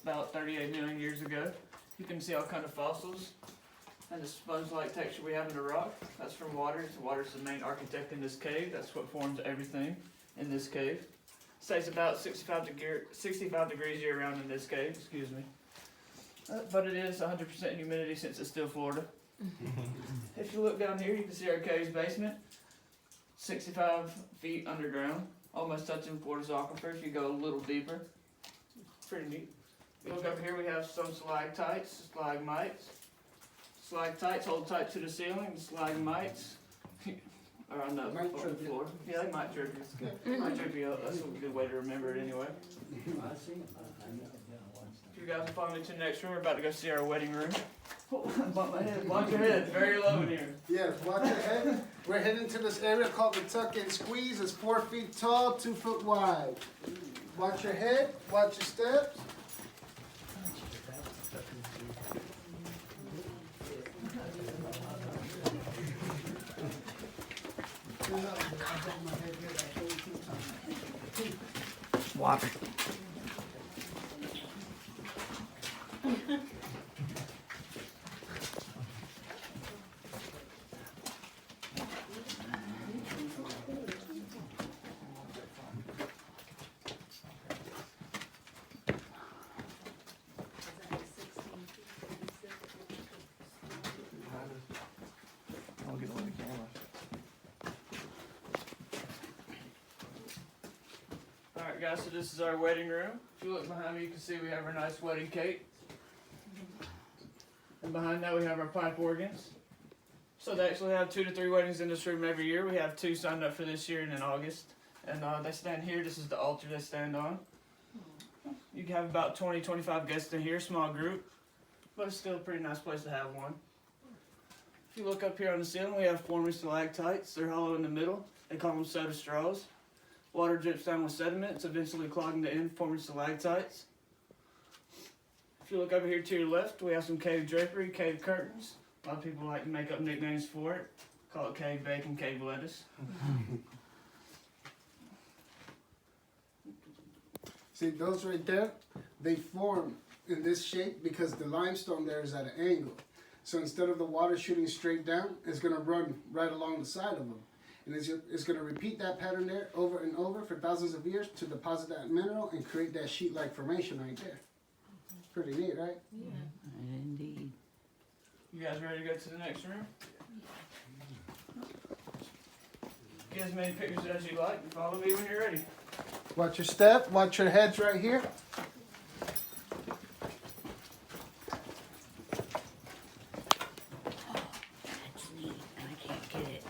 about 38 million years ago. You can see all kind of fossils and the sponge-like texture we have in the rock. That's from water. Water's the main architect in this cave. That's what forms everything in this cave. Stays about 65 degrees year round in this cave, excuse me. But it is 100% humidity since it's still Florida. If you look down here, you can see our cave's basement. 65 feet underground, almost touching Florida's aquifer if you go a little deeper. Pretty neat. If you look up here, we have some stalactites, stalagmites. Stalactites hold tight to the ceiling, and stalagmites are on the floor. Yeah, they might trip you. Might trip you up. That's a good way to remember it anyway. If you guys will follow me to the next room, we're about to go see our wedding room. Bump my head. Watch your head. It's very low in here. Yes, watch your head. We're heading to this area called the Tuck and Squeeze. It's 4 feet tall, 2 foot wide. Watch your head. Watch your steps. Water. I'll get on the camera. Alright guys, so this is our wedding room. If you look behind me, you can see we have our nice wedding cake. And behind that we have our pipe organs. So they actually have 2 to 3 weddings in this room every year. We have 2 signed up for this year and in August. And they stand here. This is the altar they stand on. You can have about 20-25 guests in here, small group. But it's still a pretty nice place to have one. If you look up here on the ceiling, we have forming stalactites. They're hollow in the middle. They call them soda straws. Water drips down with sediment. It's eventually clogging the end, forming stalactites. If you look over here to your left, we have some cave drapery, cave curtains. A lot of people like to make up nicknames for it. Call it cave bacon, cave lettuce. See, those right there, they form in this shape because the limestone there is at an angle. So instead of the water shooting straight down, it's going to run right along the side of them. And it's going to repeat that pattern there over and over for thousands of years to deposit that mineral and create that sheet-like formation right there. Pretty neat, right? Yeah. Indeed. You guys ready to go to the next room? Get as many pictures as you like and follow me when you're ready. Watch your step. Watch your heads right here. That's neat, and I can't get it.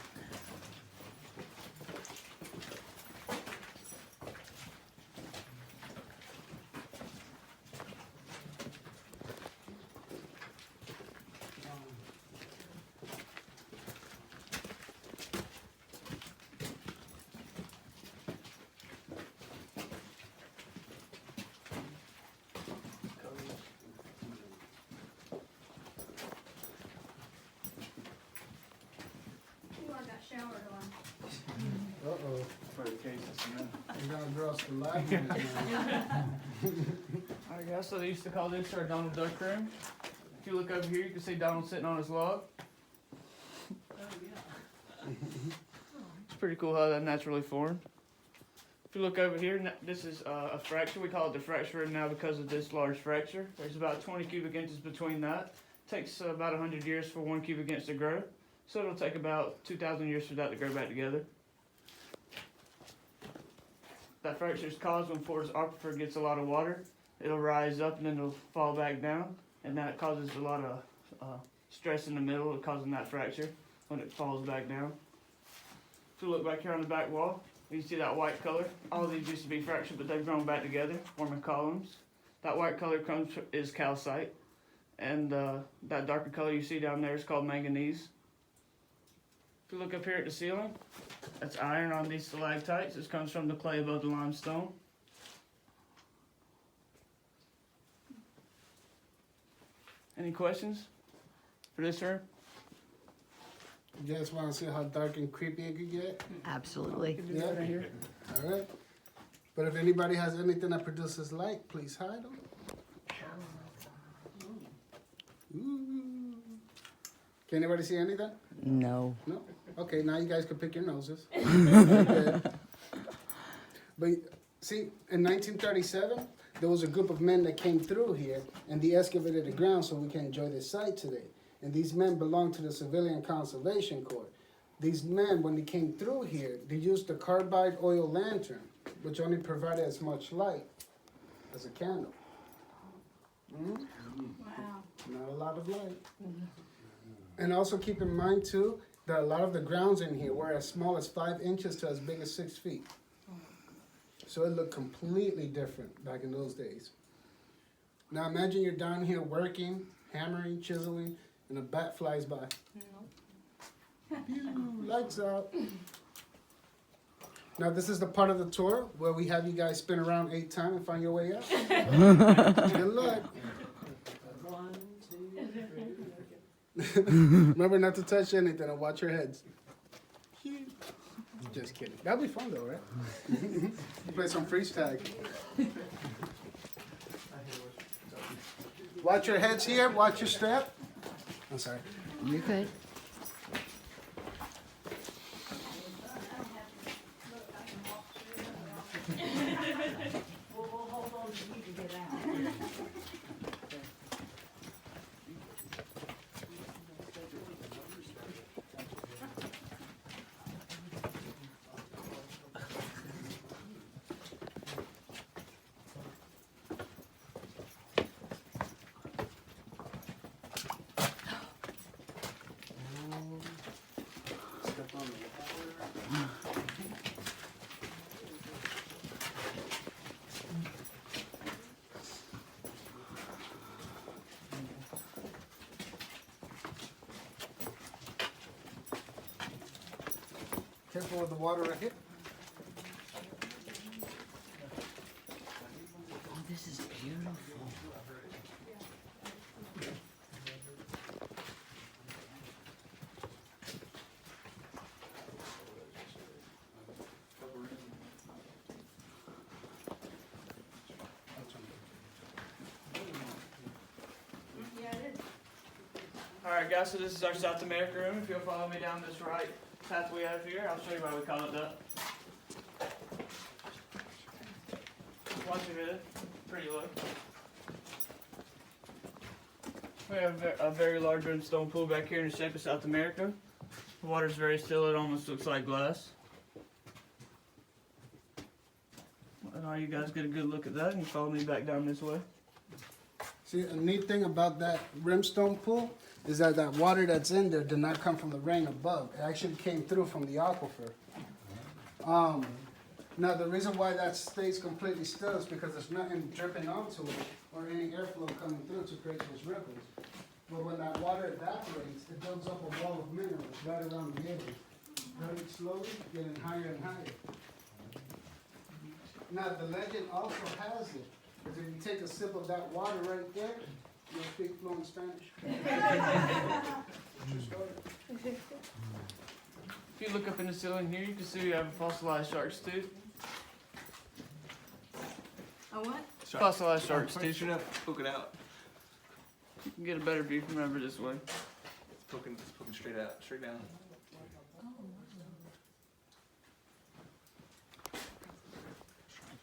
Showered on. Uh-oh. For the cases, You're going to draw some light on it now. Alright guys, so they used to call this our Donald Duck room. If you look over here, you can see Donald sitting on his log. Oh, yeah. It's pretty cool how that naturally formed. If you look over here, this is a fracture. We call it the fracture room now because of this large fracture. There's about 20 cubic inches between that. Takes about 100 years for 1 cubic inch to grow. So it'll take about 2,000 years for that to grow back together. That fracture is caused when Florida's aquifer gets a lot of water. It'll rise up and then it'll fall back down. And that causes a lot of stress in the middle, causing that fracture when it falls back down. If you look back here on the back wall, you see that white color. All of these used to be fractured, but they've grown back together, forming columns. That white color is calcite. And that darker color you see down there is called manganese. If you look up here at the ceiling, that's iron on these stalactites. This comes from the clay above the limestone. Any questions for this room? You guys want to see how dark and creepy it could get? Absolutely. Yeah. Right here. All right. But if anybody has anything that produces light, please hide them. Ooh. Can anybody see anything? No. No? Okay, now you guys can pick your noses. Okay. But see, in 1937, there was a group of men that came through here and they excavated the ground so we can enjoy this site today. And these men belonged to the Civilian Conservation Corps. These men, when they came through here, they used the carbide oil lantern, which only provided as much light as a candle. Mhm. Wow. Not a lot of light. And also keep in mind too, that a lot of the grounds in here were as small as 5 inches to as big as 6 feet. So it looked completely different back in those days. Now imagine you're down here working, hammering, chiseling, and a bat flies by. Pew, lights out. Now this is the part of the tour where we have you guys spin around 8 times and find your way out. Good luck. 1, 2, 3. Remember not to touch anything and watch your heads. Just kidding. That'll be fun though, right? Play some freeze tag. Watch your heads here, watch your step. I'm sorry. You're good. We'll hold on to you to get out. Step on the water. Careful with the water right here. Oh, this is beautiful. Yeah, it is. Alright guys, so this is our South America room. If you'll follow me down this right path we have here, I'll show you why we call it that. Once you've hit it, pretty low. We have a very large rimstone pool back here in the shape of South America. The water's very still, it almost looks like glass. And all you guys get a good look at that and follow me back down this way. See, a neat thing about that rimstone pool is that that water that's in there did not come from the rain above. It actually came through from the aquifer. Now, the reason why that stays completely still is because there's nothing dripping onto it or any airflow coming through to create those ripples. But when that water evaporates, it builds up a wall of minerals right around the edges. Very slowly, getting higher and higher. Now, the legend also has it, is if you take a sip of that water right there, you'll speak fluent Spanish. True story. If you look up in the ceiling here, you can see we have a fossilized shark's tooth. A what? Fossilized shark's tooth. Straight up, poke it out. You can get a better view from over this way. It's poking straight out, straight down. I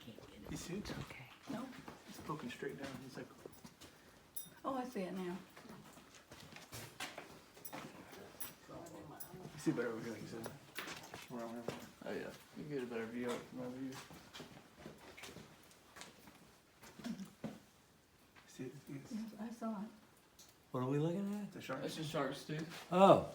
can't get it. You see it? Okay. No. It's poking straight down. It's like, Oh, I see it now. you see better over here, like you said. Around there. Oh yeah, you can get a better view of it from over here. See it? Yes, I saw it. What are we looking at? The shark. That's a shark's tooth. Oh.